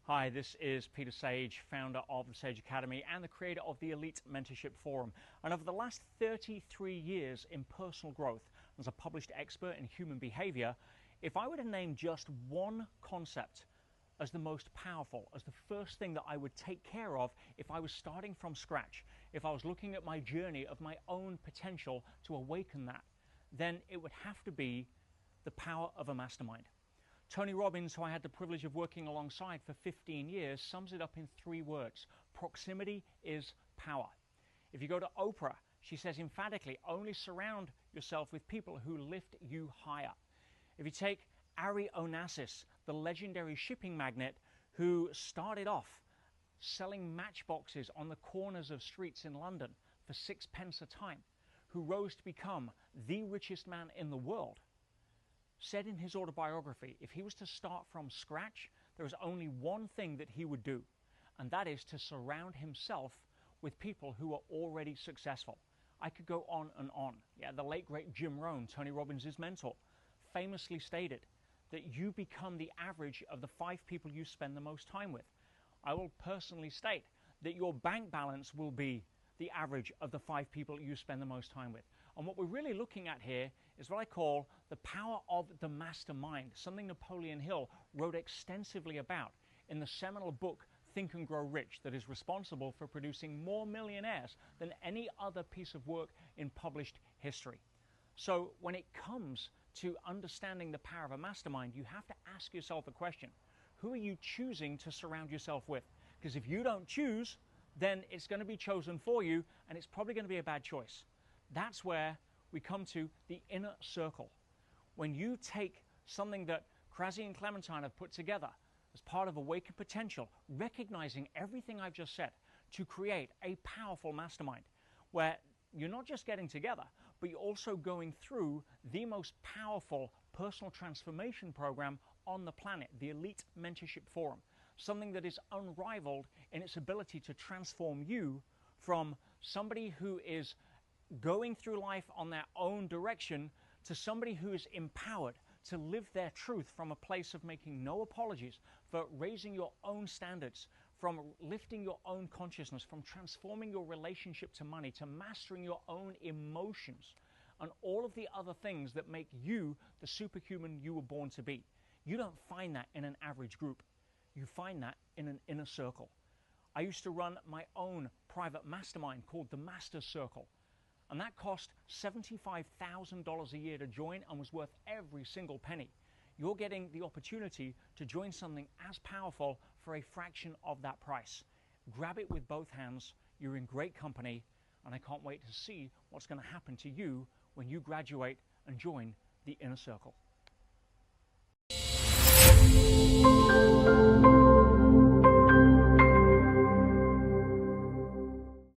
Hi, this is Peter Сейдж, founder of the Sage Academy and the creator of the Elite Mentorship Forum. And over the last 33 years in personal growth, as a published expert in human behavior, if I were to name just one concept as the most powerful, as the first thing that I would take care of if I was starting from scratch, if I was looking at my journey of my own potential to awaken that, then it would have to be the power of a mastermind. Tony Robbins, who I had the privilege of working alongside for 15 years, sums it up in 3 words. Proximity is power. If you go to Oprah, she says emphatically, only surround yourself with people who lift you higher. If you take Ari Onassis, the legendary shipping magnate who started off selling matchboxes on the corners of streets in London for 6 pence a time, who rose to become the richest man in the world, said in his autobiography, if he was to start from scratch, there is only one thing that he would do, and that is to surround himself with people who are already successful. I could go on and on. Yeah, the late great Jim Rohn, Tony Robbins' mentor, famously stated that you become the average of the 5 people you spend the most time with. I will personally state that your bank balance will be the average of the 5 people you spend the most time with. And what we're really looking at here is what I call the power of the mastermind, something Napoleon Hill wrote extensively about in the seminal book Think and Grow Rich, that is responsible for producing more millionaires than any other piece of work in published history. So when it comes to understanding the power of a mastermind, you have to ask yourself a question. Who are you choosing to surround yourself with? Because if you don't choose, then it's going to be chosen for you, and it's probably going to be a bad choice. That's where we come to the inner circle. When you take something that Krasi and Clementine have put together as part of Awakened Potential, recognizing everything I've just said, to create a powerful mastermind, where you're not just getting together, but you're also going through the most powerful personal transformation program on the planet, the Elite Mentorship Forum. Something that is unrivaled in its ability to transform you from somebody who is going through life on their own direction to somebody who is empowered to live their truth from a place of making no apologies, for raising your own standards, from lifting your own consciousness, from transforming your relationship to money, to mastering your own emotions, and all of the other things that make you the superhuman you were born to be. You don't find that in an average group. You find that in an inner circle. I used to run my own private mastermind called the Master Circle, and that cost $75,000 a year to join and was worth every single penny. You're getting the opportunity to join something as powerful for a fraction of that price. Grab it with both hands. You're in great company, and I can't wait to see what's going to happen to you when you graduate and join the inner circle.